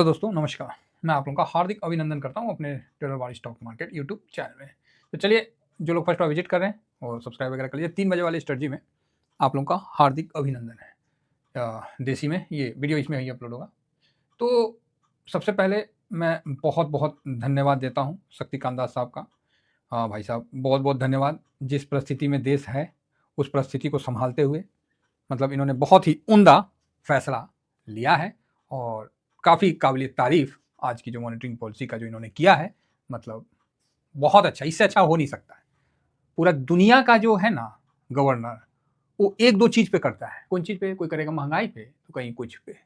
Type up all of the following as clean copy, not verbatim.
तो दोस्तों नमस्कार, मैं आप लोगों का हार्दिक अभिनंदन करता हूँ अपने टेलरवाड़ी स्टॉक मार्केट यूट्यूब चैनल में। तो चलिए, जो लोग फर्स्ट बार विजिट कर रहे हैं और सब्सक्राइब वगैरह कर लीजिए, 3 बजे वाली स्ट्रेटजी में आप लोगों का हार्दिक अभिनंदन है। देसी में ये वीडियो इसमें ही अपलोड होगा। तो सबसे पहले मैं बहुत-बहुत धन्यवाद देता हूँ शक्तिकांत दास साहब का। हाँ, भाई साहब बहुत-बहुत धन्यवाद। जिस परिस्थिति में देश है, उस परिस्थिति को सँभालते हुए मतलब इन्होंने बहुत ही उम्दा फैसला लिया है और काफ़ी काबिल-ए-तारीफ़ आज की जो मॉनेटरिंग पॉलिसी का जो इन्होंने किया है, मतलब बहुत अच्छा, इससे अच्छा हो नहीं सकता है। पूरा दुनिया का जो है ना गवर्नर, वो 1-2 चीज़ पे करता है। कौन चीज़ पे? कोई करेगा महँगाई पे, तो कहीं कुछ पे।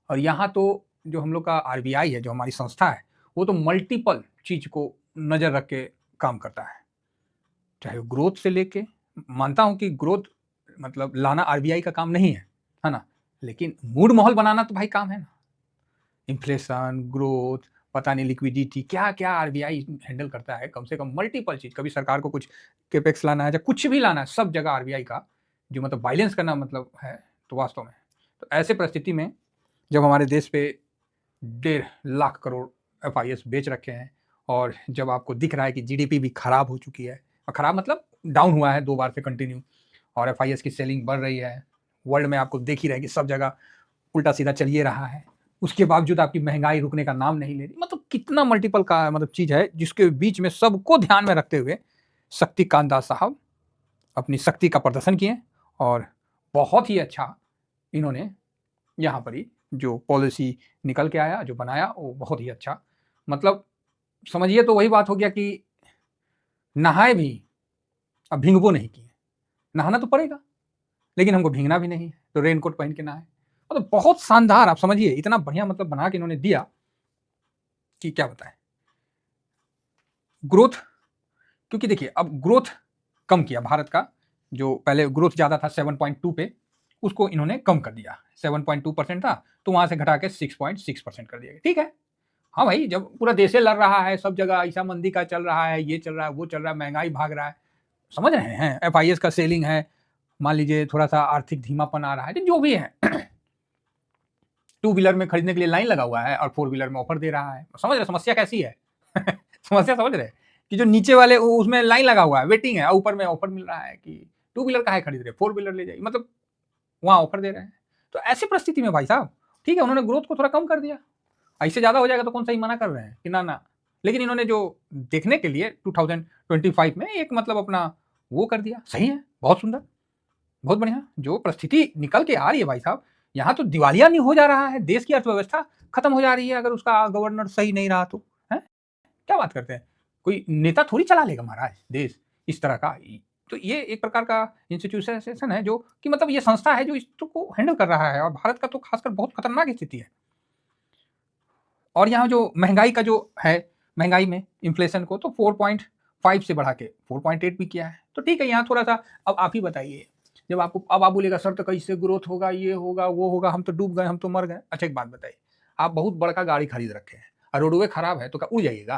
और यहाँ तो जो हम लोग का आरबीआई है, जो हमारी संस्था है, वो तो मल्टीपल चीज़ को नज़र रख के काम करता है। चाहे वो ग्रोथ से लेके, मानता हूँ कि ग्रोथ मतलब लाना आरबीआई का काम नहीं है ना? लेकिन मूड माहौल बनाना तो भाई काम है ना। इन्फ्लेशन, ग्रोथ, पता नहीं लिक्विडिटी क्या-क्या आरबीआई हैंडल करता है, कम से कम मल्टीपल चीज़। कभी सरकार को कुछ कैपेक्स लाना है या कुछ भी लाना है, सब जगह आरबीआई का जो मतलब बैलेंस करना मतलब है, तो वास्तव में। तो ऐसे परिस्थिति में जब हमारे देश पे 1.5 लाख करोड़ एफआईएस बेच रखे हैं और जब आपको दिख रहा है कि जीडीपी भी खराब हो चुकी है, और खराब मतलब डाउन हुआ है 2 बार से कंटिन्यू, और एफआईएस की सेलिंग बढ़ रही है। वर्ल्ड में आपको दिख ही रहा है कि सब जगह उल्टा-सीधा चल ये रहा है। उसके बावजूद आपकी महँगाई रुकने का नाम नहीं ले रही। मतलब कितना मल्टीपल का मतलब चीज़ है, जिसके बीच में सबको ध्यान में रखते हुए शक्तिकांत दास साहब अपनी शक्ति का प्रदर्शन किए और बहुत ही अच्छा इन्होंने यहाँ पर ही जो पॉलिसी निकल के आया, जो बनाया, वो बहुत ही अच्छा। मतलब समझिए तो वही बात हो गया कि नहाए भी, अब भीगबो नहीं किए। नहाना तो पड़ेगा, लेकिन हमको भीगना भी नहीं है, तो रेनकोट पहन के नहाए। मतलब बहुत शानदार, आप समझिए इतना बढ़िया मतलब बना के इन्होंने दिया कि क्या बताएँ। ग्रोथ, क्योंकि देखिए अब ग्रोथ कम किया भारत का, जो पहले ग्रोथ ज़्यादा था 7.2 पे, उसको इन्होंने कम कर दिया। 7.2% था, तो वहाँ से घटा के 6.6% कर दिया। ठीक है। हाँ भाई, जब पूरा देशे लड़ रहा है, सब जगह ऐसा मंदी का चल रहा है, ये चल रहा है, वो चल रहा है, महँगाई भाग रहा है, समझ रहे हैं? एफआईएस का सेलिंग है, मान लीजिए थोड़ा-सा आर्थिक धीमापन आ रहा है, तो जो भी है, टू व्हीलर में खरीदने के लिए लाइन लगा हुआ है और फोर व्हीलर में ऑफर दे रहा है। समझ रहे समस्या कैसी है? समस्या समझ रहे? कि जो नीचे वाले उसमें लाइन लगा हुआ है, वेटिंग है, और ऊपर में ऑफर मिल रहा है कि टू व्हीलर काहे खरीद रहे, फोर व्हीलर ले जाइए, मतलब वहाँ ऑफर दे रहे हैं। तो ऐसी परिस्थिति में भाई साहब, ठीक है, उन्होंने ग्रोथ को थोड़ा कम कर दिया। इससे ज़्यादा हो जाएगा तो कौन सा ही मना कर रहे हैं कि ना, ना। लेकिन इन्होंने जो देखने के लिए 2025 में एक मतलब अपना वो कर दिया, सही है, बहुत सुंदर, बहुत बढ़िया। जो परिस्थिति निकल के आ रही है भाई साहब, यहाँ तो दिवालिया नहीं हो जा रहा है, देश की अर्थव्यवस्था खत्म हो जा रही है अगर उसका गवर्नर सही नहीं रहा तो, हैं? क्या बात करते हैं? कोई नेता थोड़ी चला लेगा महाराज देश इस तरह का। तो ये एक प्रकार का इंस्टीट्यूशनाइज़ेशन है जो कि मतलब ये संस्था है जो इसको हैंडल कर रहा है, और भारत का तो खासकर बहुत खतरनाक स्थिति है। और यहाँ जो महँगाई का जो है, महँगाई में इन्फ्लेशन को तो 4.5 से बढ़ा के 4.8 भी किया है। तो ठीक है, यहाँ थोड़ा-सा अब आप ही बताइए, जब आपको अब आप बोलिएगा सर तो कैसे ग्रोथ होगा, ये होगा, वो होगा, हम तो डूब गए, हम तो मर गए। अच्छा एक बात बताइए, आप बहुत बड़का गाड़ी खरीद रखे हैं और रोडवे खराब है तो क्या उड़ जाइएगा?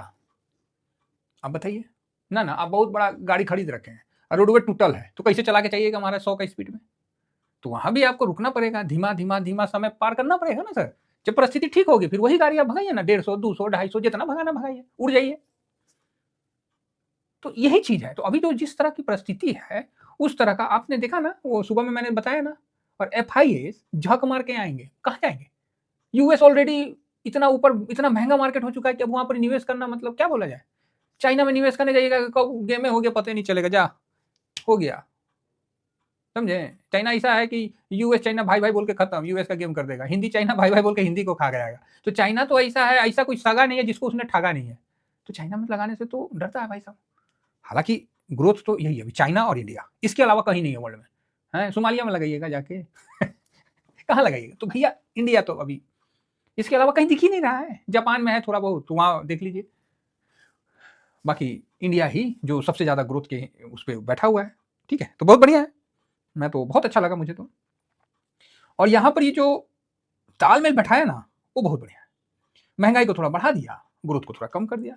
आप बताइए? ना, ना, आप बहुत बड़ा गाड़ी खरीद रखे हैं और रोडवे टूटल है, तो कैसे चला के जाइएगा महाराज 100 का स्पीड में? तो वहाँ भी आपको रुकना पड़ेगा, धीमा-धीमा समय पार करना पड़ेगा ना सर। जब परिस्थिति ठीक होगी फिर वही गाड़ी आप भगाइए ना, 150, 200, 250 जितना भगाना भगाइए, उड़ जाइए। तो यही चीज़ है। तो अभी तो जिस तरह की परिस्थिति है, उस तरह का आपने देखा ना, वो सुबह में मैंने बताया ना, और एफआईएस झक मार के आएँगे, कहाँ जाएँगे? यूएस ऑलरेडी इतना ऊपर, इतना महँगा मार्केट हो चुका है कि अब वहाँ पर निवेश करना मतलब क्या बोला जाए? चाइना में निवेश करने जाइएगा, कब गेम में हो गया पता ही नहीं चलेगा, जा, हो गया। समझे? चाइना ऐसा है कि यूएस चाइना भाई-भाई बोल के खत्म, यूएस का गेम कर देगा। हिंदी चाइना भाई-भाई बोल के हिंदी को खा जाएगा। तो चाइना तो ऐसा है, ऐसा कोई सगा नहीं है जिसको उसने ठगा नहीं है। तो चाइना में लगाने से तो डरता है भाई साहब। हालाँकि ग्रोथ तो यही है अभी, चाइना और इंडिया, इसके अलावा कहीं नहीं है वर्ल्ड में। हैं, सोमालिया में लगाइएगा जाके। कहाँ लगाइएगा? तो भैया इंडिया तो अभी इसके अलावा कहीं दिख ही नहीं रहा है। जापान में है थोड़ा बहुत, तो वहाँ देख लीजिए। बाकी इंडिया ही जो सबसे ज़्यादा ग्रोथ के उस पे बैठा हुआ है। ठीक है? तो बहुत बढ़िया है। मैं तो बहुत अच्छा लगा मुझे तो। और यहाँ पर ये जो तालमेल बैठाया ना, वो बहुत बढ़िया है। महँगाई को थोड़ा बढ़ा दिया, ग्रोथ को थोड़ा कम कर दिया,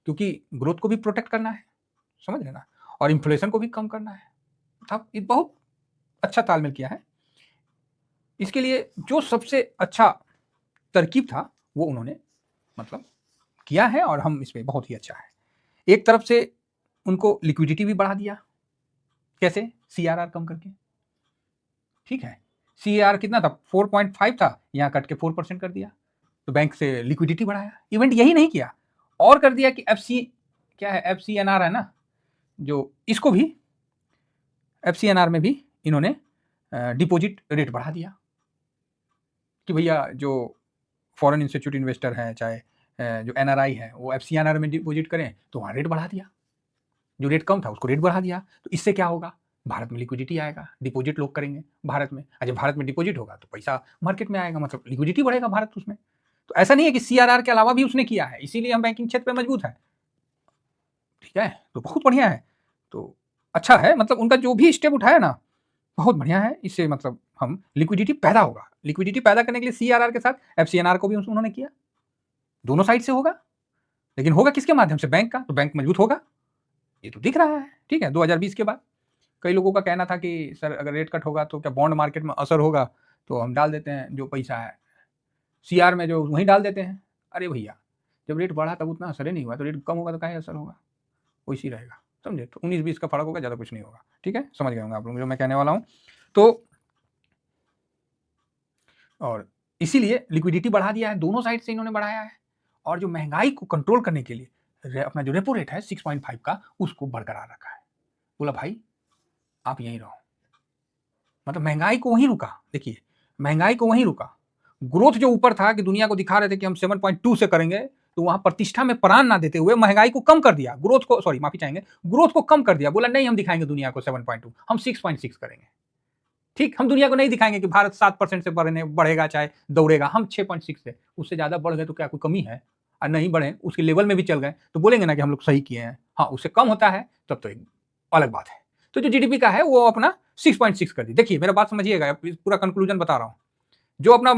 क्योंकि ग्रोथ को भी प्रोटेक्ट करना है, समझ रहे हैं ना? और इन्फ्लेशन को भी कम करना है। अब ये बहुत अच्छा तालमेल किया है। इसके लिए जो सबसे अच्छा तरकीब था, वो उन्होंने मतलब किया है और हम इस पे बहुत ही अच्छा है। एक तरफ से उनको लिक्विडिटी भी बढ़ा दिया, कैसे? सीआरआर कम करके, ठीक है। सीआरआर कितना था? 4.5 था, यहाँ कट के 4% कर दिया, तो बैंक से लिक्विडिटी बढ़ाया। इवेंट यही नहीं किया और कर दिया कि एफसी क्या है, एफसीएनआर है ना, जो इसको भी एफसीएनआर में भी इन्होंने डिपॉजिट रेट बढ़ा दिया कि भैया जो फॉरेन इंस्टीट्यूट इन्वेस्टर हैं, चाहे जो एनआरआई है, वो एफसीएनआर में डिपॉजिट करें, तो वहाँ रेट बढ़ा दिया। जो रेट कम था उसको रेट बढ़ा दिया। तो इससे क्या होगा? भारत में लिक्विडिटी आएगा, डिपॉजिट लोग करेंगे भारत में। जब भारत में डिपॉजिट होगा तो पैसा मार्केट में आएगा, मतलब लिक्विडिटी बढ़ेगा भारत उसमें। तो ऐसा नहीं है कि सीआरआर के अलावा भी उसने किया है, इसीलिए हम बैंकिंग क्षेत्र में मजबूत है, ठीक है। तो बहुत बढ़िया है, तो अच्छा है, मतलब उनका जो भी स्टेप उठाया ना बहुत बढ़िया है। इससे मतलब हम लिक्विडिटी पैदा होगा, लिक्विडिटी पैदा करने के लिए सीआरआर के साथ एफसीएनआर को भी उन्होंने किया। दोनों साइड से होगा, लेकिन होगा किसके माध्यम से? बैंक का। तो बैंक मजबूत होगा, ये तो दिख रहा है, ठीक है। 2020 के बाद कई लोगों का कहना था कि सर अगर रेट कट होगा तो क्या बॉन्ड मार्केट में असर होगा, तो हम डाल देते हैं जो पैसा है सीआर में, जो वहीं डाल देते हैं। अरे भैया, जब रेट बढ़ा तब उतना असर ही नहीं हुआ, तो रेट कम होगा तो क्या असर होगा? वैसी रहेगा, समझे। तो 19-20 का फर्क होगा, ज़्यादा कुछ नहीं होगा, ठीक है। समझ गए होंगे आप लोग जो मैं कहने वाला हूँ। तो और इसीलिए लिक्विडिटी बढ़ा दिया है, दोनों साइड से इन्होंने बढ़ाया है। और जो महंगाई को कंट्रोल करने के लिए अपना जो रेपो रेट है 6.5 का, उसको बरकरार रखा है। बोला भाई आप यहीं रहो, मतलब महंगाई को वहीं रुका। देखिए महंगाई को वहीं रुका, ग्रोथ जो ऊपर था कि दुनिया को दिखा रहे थे कि हम 7.2 से करेंगे, तो वहां प्रतिष्ठा में प्राण ना देते हुए महंगाई को कम कर दिया, ग्रोथ को, सॉरी माफी चाहेंगे, ग्रोथ को कम कर दिया। बोला नहीं, हम दिखाएंगे दुनिया को 7.2, हम 6.6 करेंगे। ठीक, हम दुनिया को नहीं दिखाएंगे कि भारत 7% से बढ़ेगा चाहे दौड़ेगा, हम 6.6 से, उससे ज्यादा बढ़ गए तो क्या कोई कमी है? और नहीं बढ़े, उसके लेवल में भी चल गए तो बोलेंगे ना कि हम लोग सही किए हैं। हाँ, उससे कम होता है तब तो एक अलग बात है। तो जो जीडीपी का है वो अपना 6.6 कर दी। देखिए मेरा बात समझिएगा, पूरा कंक्लूजन बता रहा हूं। जो अपना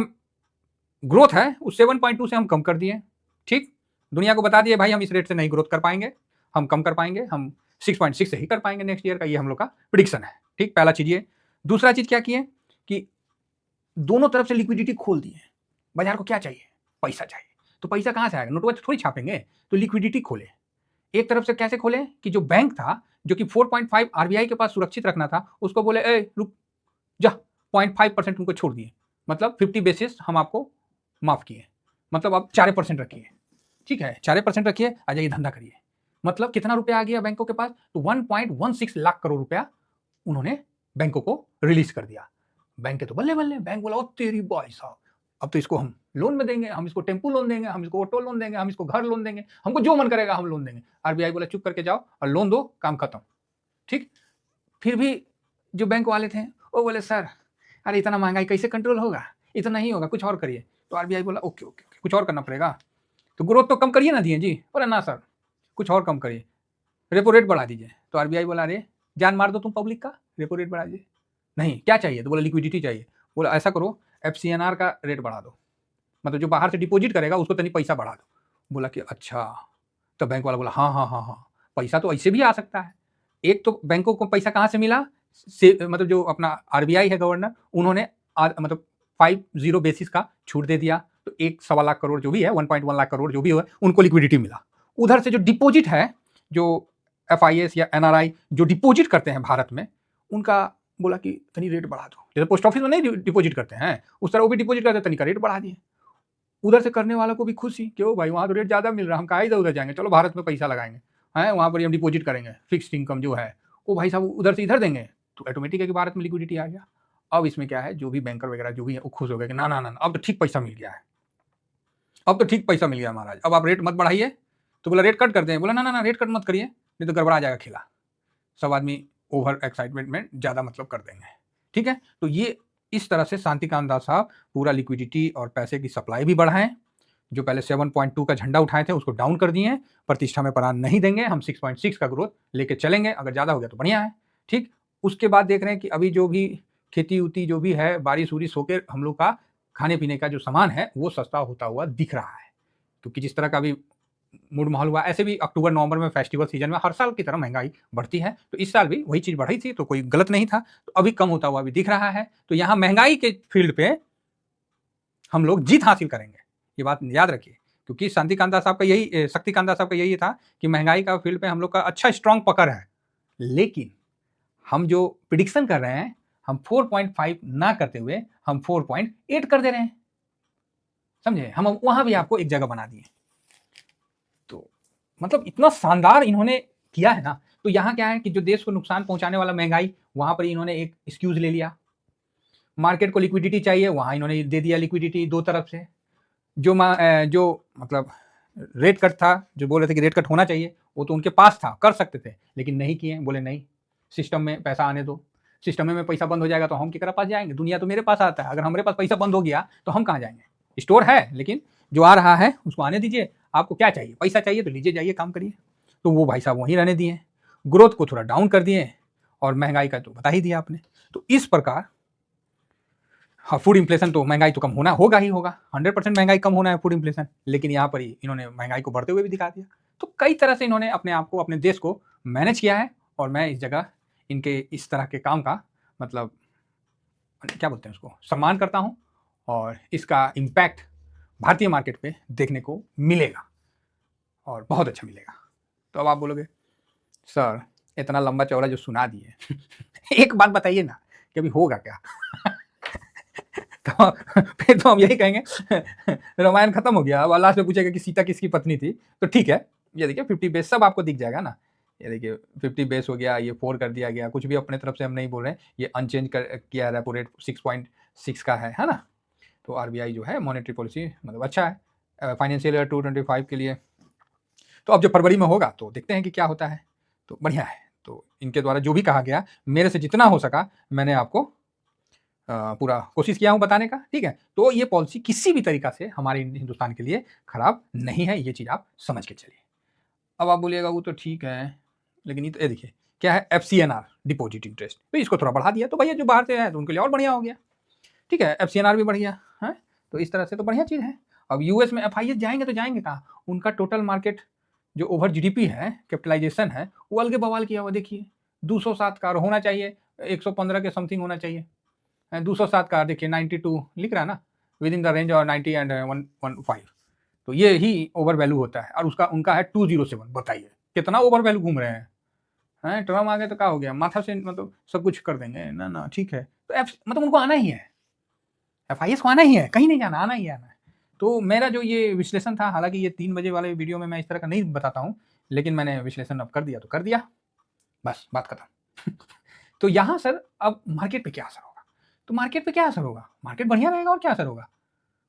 ग्रोथ है उस 7.2 से हम कम कर दिए, ठीक। दुनिया को बता दिए भाई हम इस रेट से नहीं ग्रोथ कर पाएंगे, हम कम कर पाएंगे, हम 6.6 से ही कर पाएंगे नेक्स्ट ईयर का, ये हम लोग का प्रिडिक्शन है, ठीक। पहला चीज ये। दूसरा चीज क्या किए कि दोनों तरफ से लिक्विडिटी खोल दिए। बाजार को क्या चाहिए? पैसा चाहिए। तो पैसा कहां से आएगा? नोटबंदी तो थोड़ी छापेंगे, तो लिक्विडिटी खोले। एक तरफ से कैसे खोले कि जो बैंक था, जो कि 4.5 आरबीआई के पास सुरक्षित रखना था, उसको बोले ए रुक जा, 0.5% उनको छोड़ दिए, मतलब 50 बेसिस हम आपको माफ किए, मतलब आप 4% रखिए, ठीक है, 4% रखिए, आ जाइए धंधा करिए। मतलब कितना रुपया आ गया बैंकों के पास? तो 1.16 लाख करोड़ रुपया उन्होंने बैंकों को रिलीज कर दिया। बैंक के तो बल्ले बल्ले, बैंक बोला ओ तेरी भाई साहब, अब तो इसको हम लोन में देंगे, हम इसको टेम्पू लोन देंगे, हम इसको ऑटो लोन देंगे, हम इसको घर लोन देंगे, हमको जो मन करेगा हम लोन देंगे। आरबीआई बोला चुप करके जाओ और लोन दो, काम खत्म, ठीक। फिर भी जो बैंक वाले थे वो बोले सर अरे इतना महंगाई कैसे कंट्रोल होगा, इतना नहीं होगा, कुछ और करिए। तो आरबीआई बोला ओके ओके, कुछ और करना पड़ेगा, तो ग्रोथ तो कम करिए ना दिए जी। बोला ना सर, कुछ और कम करिए, रेपो रेट बढ़ा दीजिए। तो आरबीआई बोला अरे जान मार दो तुम पब्लिक का, रेपो रेट बढ़ा दीजिए। नहीं, क्या चाहिए? तो बोला लिक्विडिटी चाहिए। बोला ऐसा करो एफसीएनआर का रेट बढ़ा दो, मतलब जो बाहर से डिपॉजिट करेगा उसको तनी पैसा बढ़ा दो। बोला कि अच्छा। तो बैंक वाला बोला हाँ हाँ हाँ हाँ, पैसा तो ऐसे भी आ सकता है। एक तो बैंकों को पैसा कहाँ से मिला? मतलब जो अपना आरबीआई है गवर्नर, उन्होंने मतलब 50 बेसिस का छूट दे दिया, तो 1.25 लाख करोड़ जो भी है, 1.1 लाख करोड़ जो भी है, उनको लिक्विडिटी मिला। उधर से जो डिपॉजिट है, जो एफआईएस या एनआरआई जो डिपॉजिट करते हैं भारत में, उनका बोला कि तनी रेट बढ़ा दो। जैसे पोस्ट ऑफिस में नहीं डिपॉजिट करते हैं उस तरह वो भी डिपॉजिट करते हैं, तनी का रेट बढ़ा दिए। उधर से करने वालों को भी खुशी, क्यों भाई वहाँ तो रेट ज़्यादा मिल रहा है, हम कहाँ इधर उधर जाएंगे, चलो भारत में पैसा लगाएंगे, हैं वहाँ पर हम डिपॉजिट करेंगे, फिक्स्ड इनकम जो है वो भाई साहब उधर से इधर देंगे, तो ऑटोमेटिक है कि भारत में लिक्विडिटी आ गया। अब इसमें क्या है, जो भी बैंकर वगैरह जो भी है वो खुश हो गए कि ना ना ना अब तो ठीक पैसा मिल गया है, अब तो ठीक पैसा मिल गया महाराज, अब आप रेट मत बढ़ाइए। तो बोला रेट कट करते हैं। बोला ना ना ना रेट कट मत करिए, नहीं तो गड़बड़ा जाएगा खेला, सब आदमी ओवर एक्साइटमेंट में ज़्यादा मतलब कर देंगे, ठीक है। तो ये इस तरह से शांतिकांत दास साहब पूरा लिक्विडिटी और पैसे की सप्लाई भी बढ़ाएं। जो पहले 7.2 का झंडा उठाए थे उसको डाउन कर दिए, प्रतिष्ठा में प्राण नहीं देंगे, हम 6.6 का ग्रोथ लेके चलेंगे, अगर ज़्यादा हो गया तो बढ़िया है, ठीक। उसके बाद देख रहे हैं कि अभी जो भी खेती उती जो भी है, बारिश उरिश होकर हम लोग का खाने पीने का जो सामान है वो सस्ता होता हुआ दिख रहा है, क्योंकि जिस तरह का अभी मूड माहौल हुआ, ऐसे भी अक्टूबर नवंबर में फेस्टिवल सीजन में हर साल की तरह महंगाई बढ़ती है, तो इस साल भी वही चीज़ बढ़ी थी, तो कोई गलत नहीं था, तो अभी कम होता हुआ भी दिख रहा है। तो यहाँ महंगाई के फील्ड पे हम लोग जीत हासिल करेंगे, ये बात याद रखिए, क्योंकि शक्तिकांत दास साहब का यही था कि महंगाई का फील्ड पे हम लोग का अच्छा स्ट्रांग पकड़ है, लेकिन हम जो प्रिडिक्शन कर रहे हैं, हम 4.5 ना करते हुए हम 4.8 कर दे रहे हैं, समझे? हम वहां भी आपको एक जगह बना दिए। तो मतलब इतना शानदार इन्होंने किया है ना। तो यहाँ क्या है कि जो देश को नुकसान पहुंचाने वाला महंगाई, वहां पर इन्होंने एक एक्सक्यूज ले लिया। मार्केट को लिक्विडिटी चाहिए, वहां इन्होंने दे दिया लिक्विडिटी दो तरफ से। जो मतलब रेट कट था, जो बोल रहे थे कि रेट कट होना चाहिए, वो तो उनके पास था, कर सकते थे, लेकिन नहीं किए। बोले नहीं, सिस्टम में पैसा आने दो, सिस्टम में पैसा बंद हो जाएगा तो हम केकरा पास जाएंगे? दुनिया तो मेरे पास आता है, अगर हमारे पास पैसा बंद हो गया तो हम कहाँ जाएंगे? स्टोर है, लेकिन जो आ रहा है उसको आने दीजिए। आपको क्या चाहिए? पैसा चाहिए तो लीजिए, जाइए काम करिए। तो वो भाई साहब वहीं रहने दिए, ग्रोथ को थोड़ा डाउन कर दिए, और महंगाई का तो बता ही दिया आपने। तो इस प्रकार हाँ, फूड इन्फ्लेशन तो महंगाई तो कम होना होगा ही होगा, 100% महंगाई कम होना है फूड इन्फ्लेशन, लेकिन यहाँ पर ही इन्होंने महंगाई को बढ़ते हुए भी दिखा दिया। तो कई तरह से इन्होंने अपने आप को, अपने देश को मैनेज किया है, और मैं इस जगह इनके इस तरह के काम का मतलब क्या बोलते हैं उसको, सम्मान करता हूँ, और इसका इम्पैक्ट भारतीय मार्केट पे देखने को मिलेगा, और बहुत अच्छा मिलेगा। तो अब आप बोलोगे सर इतना लंबा चौड़ा जो सुना दिए एक बात बताइए ना कि अभी होगा क्या? तो फिर तो हम यही कहेंगे रामायण खत्म हो गया, अब लास्ट में पूछेगा कि सीता किसकी पत्नी थी। तो ठीक है, ये देखिए 50 बेस सब आपको दिख जाएगा ना। ये देखिए 50 बेस हो गया, ये 4 कर दिया गया, कुछ भी अपने तरफ से हम नहीं बोल रहे हैं, ये अनचेंज किया रेपो रेट 6.6 का है ना। तो आरबीआई जो है मॉनेटरी पॉलिसी मतलब अच्छा है फाइनेंशियल ईयर 2025 के लिए। तो अब जो फरवरी में होगा तो देखते हैं कि क्या होता है। तो बढ़िया है। तो इनके द्वारा जो भी कहा गया, मेरे से जितना हो सका मैंने आपको पूरा कोशिश किया हूँ बताने का, ठीक है। तो ये पॉलिसी किसी भी तरीका से हमारे हिंदुस्तान के लिए खराब नहीं है, ये चीज़ आप समझ के चलिए। अब आप बोलिएगा वो तो ठीक है, लेकिन ये तो ये देखिए क्या है, FCNR डिपॉजिट इंटरेस्ट, तो इसको थोड़ा बढ़ा दिया, तो भैया जो बाहर से है तो उनके लिए और बढ़िया हो गया, ठीक है। FCNR भी बढ़िया है, तो इस तरह से तो बढ़िया चीज़ है। अब यूएस में FIS जाएंगे तो जाएंगे कहाँ? उनका टोटल मार्केट जो ओवर GDP है, कैपिटलाइजेशन है, वो अलगे बवाल किया हुआ। देखिए 207 का होना चाहिए, 115 के समथिंग होना चाहिए, 207 का देखिए 92 लिख रहा है ना, विद इन द रेंज और 90 एंड 115, तो ये ही ओवर वैल्यू होता है। और उसका उनका है 207। बताइए कितना ओवर वैल्यू घूम रहे हैं। ट्रम आ गए तो क्या हो गया, माथा से मतलब सब कुछ कर देंगे ना ना, ठीक है। तो मतलब उनको आना ही है, FIS को आना ही है, कहीं नहीं जाना, आना ही आना है। तो मेरा जो ये विश्लेषण था, हालांकि ये 3 बजे वाले वीडियो में मैं इस तरह का नहीं बताता हूँ, लेकिन मैंने विश्लेषण अब कर दिया तो कर दिया, बस बात खत्म। तो यहाँ सर अब मार्केट पे क्या असर होगा? तो मार्केट पे क्या असर होगा? मार्केट बढ़िया रहेगा, और क्या असर होगा?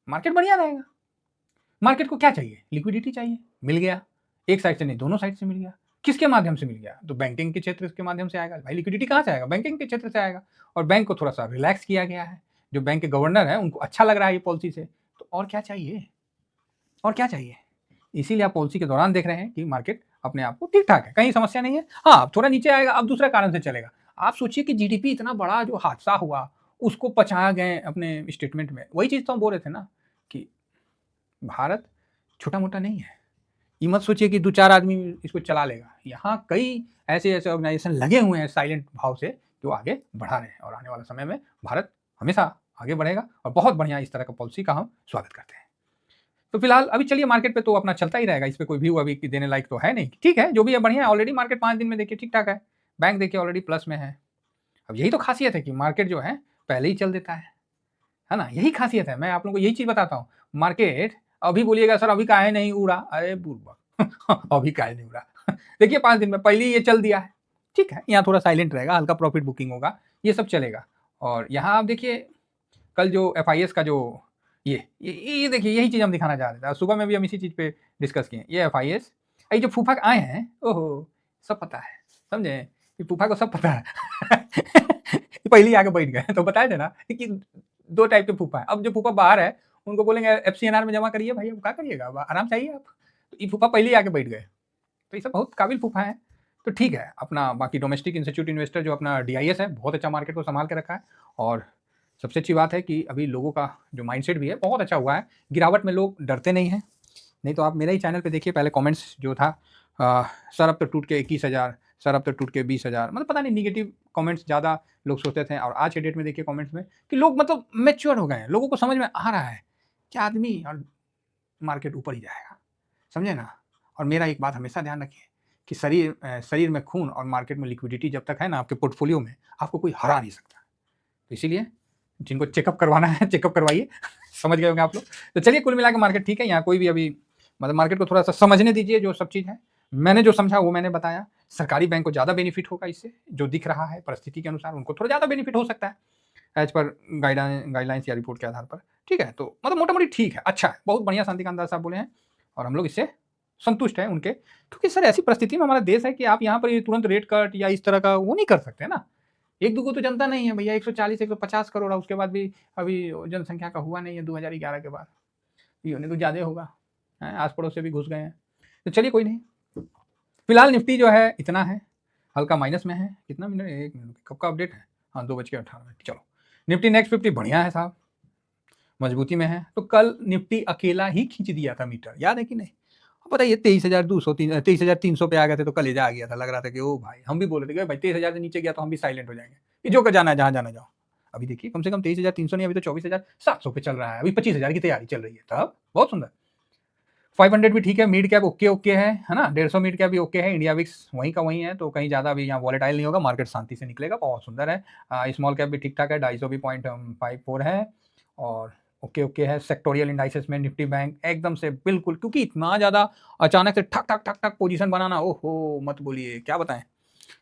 मार्केट बढ़िया रहेगा। मार्केट को क्या चाहिए? लिक्विडिटी चाहिए, मिल गया। एक साइड से नहीं, दोनों साइड से मिल गया। किसके माध्यम से मिल गया? तो बैंकिंग के क्षेत्र के माध्यम से आएगा। भाई लिक्विडिटी कहाँ से आएगा? बैंकिंग के क्षेत्र से आएगा। और बैंक को थोड़ा सा रिलैक्स किया गया है, जो बैंक के गवर्नर है उनको अच्छा लग रहा है ये पॉलिसी से। तो और क्या चाहिए? और क्या चाहिए? इसीलिए आप पॉलिसी के दौरान देख रहे हैं कि मार्केट अपने आप को ठीक ठाक है, कहीं समस्या नहीं है। हाँ, थोड़ा नीचे आएगा, अब दूसरा कारण से चलेगा। आप सोचिए कि जीडीपी इतना बड़ा जो हादसा हुआ, उसको पचा गए अपने स्टेटमेंट में। वही चीज़ तो हम बोल रहे थे ना कि भारत छोटा मोटा नहीं है। ये मत सोचिए कि 2-4 आदमी इसको चला लेगा। यहाँ कई ऐसे ऐसे ऑर्गेनाइजेशन लगे हुए हैं साइलेंट भाव से, जो आगे बढ़ा रहे हैं, और आने वाले समय में भारत हमेशा आगे बढ़ेगा, और बहुत बढ़िया इस तरह का पॉलिसी का हम स्वागत करते हैं। तो फिलहाल अभी चलिए मार्केट पे तो अपना चलता ही रहेगा, इस पे कोई व्यू अभी देने लायक तो है नहीं, ठीक है। जो भी है बढ़िया है, ऑलरेडी मार्केट 5 दिन में देखिए ठीक ठाक है। बैंक देखिए ऑलरेडी प्लस में है। अब यही तो खासियत है कि मार्केट जो है पहले ही चल देता है ना, यही खासियत है। मैं आप लोगों को यही चीज बताता हूँ। मार्केट अभी बोलिएगा सर अभी काहे नहीं उड़ा, अरे बुर्बक अभी काहे नहीं उड़ा देखिए 5 दिन में पहले ही ये चल दिया है, ठीक है। यहाँ थोड़ा साइलेंट रहेगा, हल्का प्रॉफिट बुकिंग होगा, ये सब चलेगा। और यहाँ आप देखिए कल जो FIS का जो ये देखिए, यही चीज हम दिखाना चाह रहे थे। सुबह में भी हम इसी चीज पे डिस्कस किए। ये FIS, ये जो फूफा आए हैं, ओहो सब पता है, समझे? ये फूफा को सब पता है पहले ही आके बैठ गए। तो बताए थे ना कि 2 टाइप के फूफा है। अब जो फूफा बाहर है उनको बोलेंगे FCNR में जमा करिए, भाई अब क्या करिएगा, आराम से आइए आप। तो ये फूफा पहले ही आके बैठ गए। तो ये सब बहुत काबिल फूफा है। तो ठीक है, अपना बाकी डोमेस्टिक इंस्टीट्यूट इन्वेस्टर जो अपना DIS है, बहुत अच्छा मार्केट को संभाल के रखा है। और सबसे अच्छी बात है कि अभी लोगों का जो माइंडसेट भी है बहुत अच्छा हुआ है। गिरावट में लोग डरते नहीं हैं। नहीं तो आप मेरे ही चैनल पे देखिए, पहले कमेंट्स जो था सर अब तो टूट के 21,000, सर अब तो टूट के 20,000, मतलब पता नहीं निगेटिव कमेंट्स ज़्यादा लोग सोचते थे। और आज के डेट में देखिए कमेंट्स में कि लोग मतलब मैच्योर हो गए हैं, लोगों को समझ में आ रहा है कि आदमी और मार्केट ऊपर ही जाएगा, समझे ना। और मेरा एक बात हमेशा ध्यान रखिए कि शरीर में खून और मार्केट में लिक्विडिटी जब तक है ना आपके पोर्टफोलियो में, आपको कोई हरा नहीं सकता। तो इसीलिए जिनको चेकअप करवाना है चेकअप करवाइए समझ गए होंगे आप लोग। तो चलिए कुल मिला के मार्केट ठीक है, यहाँ कोई भी अभी मतलब मार्केट को थोड़ा सा समझने दीजिए, जो सब चीज़ है मैंने जो समझा वो मैंने बताया। सरकारी बैंक को ज़्यादा बेनिफिट होगा इससे, जो दिख रहा है परिस्थिति के अनुसार उनको थोड़ा ज़्यादा बेनिफिट हो सकता है एज पर गाइडलाइंस या रिपोर्ट के आधार पर, ठीक है। तो मतलब मोटा मोटी ठीक है, अच्छा है, बहुत बढ़िया शांतिकांत दास साहब बोले हैं और हम लोग इससे संतुष्ट हैं उनके, क्योंकि सर ऐसी परिस्थिति में हमारा देश है कि आप यहाँ पर ये तुरंत रेट कट या इस तरह का वो नहीं कर सकते ना। एक दूगो तो जनता नहीं है भैया, 140 150 करोड़ है, उसके बाद भी अभी जनसंख्या का हुआ नहीं है 2011 के बाद, ये होने तो ज़्यादा होगा, आस पड़ोस से भी घुस गए हैं। तो चलिए कोई नहीं, फिलहाल निफ्टी जो है इतना है, हल्का माइनस में है। कितना मिनट, 1 मिनट, कब का अपडेट है, हाँ 2:18। चलो निफ्टी नेक्स्ट 50 बढ़िया है साहब, मजबूती में है। तो कल निफ्टी अकेला ही खींच दिया था मीटर, याद है कि नहीं। बताइए 23,200 23,300 पे आ गए थे तो कलेजा आ गया था, लग रहा था कि ओ भाई, हम भी बोल रहे थे कि भाई 23,000 से नीचे गया तो हम भी साइलेंट हो जाएंगे, कि जो कर जाना है जहाँ जाना जाओ। अभी देखिए कम से कम 23,300 नहीं, अभी तो 24,700 पे चल रहा है, अभी 25,000 की तैयारी चल रही है, तब बहुत सुंदर। 500 भी ठीक है, मिड कैप ओके ओके है ना, 150 मिड कैप भी ओके है, इंडिया विक्स वहीं का वहीं है, तो कहीं ज़्यादा अभी यहाँ वॉलेटाइल नहीं होगा, मार्केट शांति से निकलेगा, बहुत सुंदर है। स्मॉल कैप भी ठीक ठाक है, 250 भी 0.54 है और ओके ओके है। सेक्टोरियल इंडाइसेस में निफ्टी बैंक एकदम से बिल्कुल, क्योंकि इतना ज़्यादा अचानक से ठक ठक ठक ठक पोजीशन बनाना, ओहो मत बोलिए, क्या बताएं।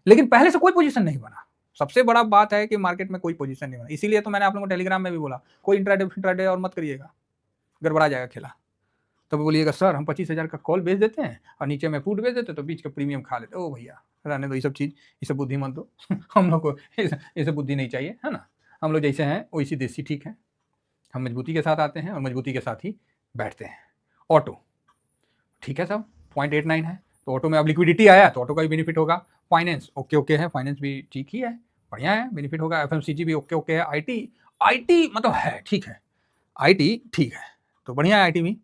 लेकिन पहले से कोई पोजीशन नहीं बना, सबसे बड़ा बात है कि मार्केट में कोई पोजीशन नहीं बना, इसीलिए तो मैंने आप लोगों को टेलीग्राम में भी बोला कोई इंट्राडे और मत करिएगा, गड़बड़ा जाएगा खेला। तो बोलिएगा सर हम 25,000 का कॉल बेच देते हैं और नीचे में फूड बेच देते तो बीच का प्रीमियम खा लेते। ओ भैया रहने दो ये सब चीज़, ये सब बुद्धि मत दो हम लोग को ये सब बुद्धि नहीं चाहिए, है ना। हम लोग जैसे हैं वैसी देसी ठीक है, हम मजबूती के साथ आते हैं और मजबूती के साथ ही बैठते हैं। ऑटो ठीक है सब 0.89 है, तो ऑटो में अब लिक्विडिटी आया तो ऑटो का भी बेनिफिट होगा। फाइनेंस ओके ओके है, फाइनेंस भी ठीक ही है, बढ़िया है, बेनिफिट होगा। एफएमसीजी भी ओके ओके है। आईटी मतलब है ठीक है, आईटी ठीक है, तो बढ़िया है आईटी भी,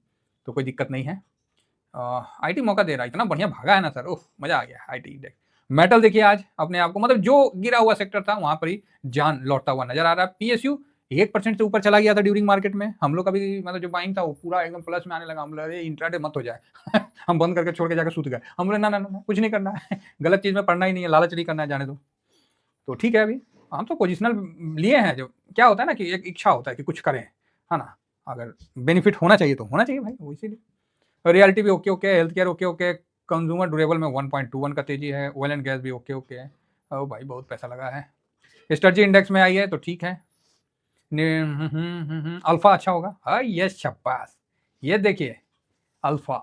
तो कोई दिक्कत नहीं है। आईटी मौका दे रहा है, इतना बढ़िया भागा है ना सर, ओह मजा आ गया आईटी इंडेक्स। मेटल देखिए आज अपने आप को, मतलब जो गिरा हुआ सेक्टर था वहां पर ही जान लौटता हुआ नजर आ रहा है। पीएसयू 1% से ऊपर चला गया था ड्यूरिंग मार्केट में, हम लोग का भी मतलब जो बाइंग था वो पूरा एकदम प्लस में आने लगा, हम लोग इंट्राडे मत हो जाए हम बंद करके छोड़ के जाकर सूत गए, हम बोले ना ना ना कुछ नहीं करना है गलत चीज में पढ़ना ही नहीं है, लालच नहीं करना है, जाने दो। तो ठीक है, अभी हम तो पोजिशनल लिए हैं, जो क्या होता है ना कि एक इच्छा होता है कि कुछ करें, है ना, अगर बेनिफिट होना चाहिए तो होना चाहिए भाई, वो इसीलिए। रियलिटी भी ओके ओके है, health care okay okay, consumer durable में 1.21 का तेजी है, ऑयल एंड गैस भी ओके ओके है। ओ भाई बहुत पैसा लगा है। स्ट्रेटजी इंडेक्स में आई है तो ठीक है। अल्फा अच्छा होगा, हाँ यस शाबाश, ये देखिए अल्फा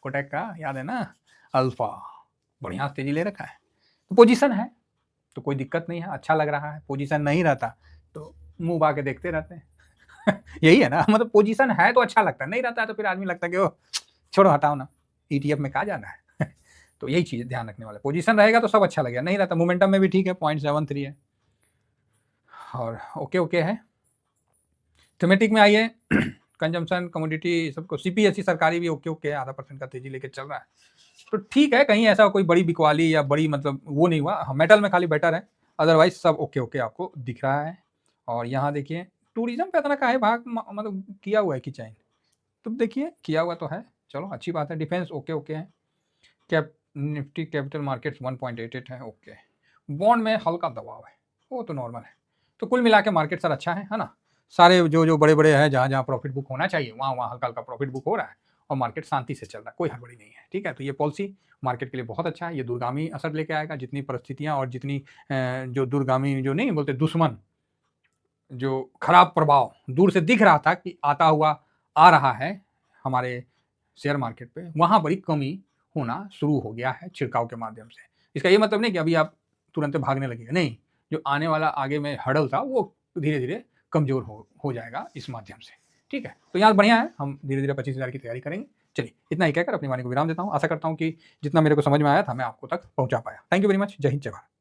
कोटेक का याद है ना, अल्फा बढ़िया तेजी ले रखा है, तो पोजीशन है तो कोई दिक्कत नहीं है, अच्छा लग रहा है। पोजीशन नहीं रहता तो मुंह बा के देखते रहते हैं यही है ना, मतलब पोजीशन है तो अच्छा लगता है, नहीं रहता है तो फिर आदमी लगता है कि ओ छोड़ो हटाओ ना, ईटीएफ में कहा जाना है तो यही चीज़ ध्यान रखने वाला, पोजीशन रहेगा तो सब अच्छा लगेगा, नहीं रहता। मोमेंटम में भी ठीक है 0.73 है और ओके ओके है। थीमेटिक में आइए कंजम्पशन कमोडिटी सबको, सीपीएससी सरकारी भी ओके ओके है, 0.5% का तेजी लेके चल रहा है, तो ठीक है, कहीं ऐसा कोई बड़ी बिकवाली या बड़ी मतलब वो नहीं हुआ। मेटल में खाली बेटर है, अदरवाइज सब ओके ओके आपको दिख रहा है। और यहाँ देखिए टूरिज्म पे इतना काहे भाग मतलब किया हुआ है कि चैन, तो देखिए किया हुआ तो है, चलो अच्छी बात है। डिफेंस ओके ओके है। निफ्टी कैपिटल मार्केट्स 1.88 है ओके। बॉन्ड में हल्का दबाव है, वो तो नॉर्मल है। तो कुल मिला के मार्केट सर अच्छा है ना, सारे जो बड़े बड़े हैं, जहाँ जहाँ प्रॉफिट बुक होना चाहिए वहाँ हल्का हल्का प्रॉफिट बुक हो रहा है और मार्केट शांति से चल रहा है, कोई हड़बड़ी नहीं है, ठीक है। तो ये पॉलिसी मार्केट के लिए बहुत अच्छा है, ये दूरगामी असर लेके आएगा। जितनी परिस्थितियाँ और जितनी जो दूरगामी, जो नहीं बोलते दुश्मन, जो खराब प्रभाव दूर से दिख रहा था कि आता हुआ आ रहा है हमारे शेयर मार्केट पे, वहाँ बड़ी कमी होना शुरू हो गया है छिड़काव के माध्यम से। इसका ये मतलब नहीं कि अभी आप तुरंत भागने लगेगा, नहीं, जो आने वाला आगे में हर्डल था वो धीरे धीरे कमजोर हो जाएगा इस माध्यम से, ठीक है। तो यहाँ बढ़िया है, हम धीरे धीरे 25,000 की तैयारी करेंगे। चलिए इतना ही कहकर अपनी वाणी को विराम देता हूँ। आशा करता हूँ कि जितना मेरे को समझ में आया था मैं आपको तक पहुँचा पाया। Thank you very much. जय हिंद, जय भारत।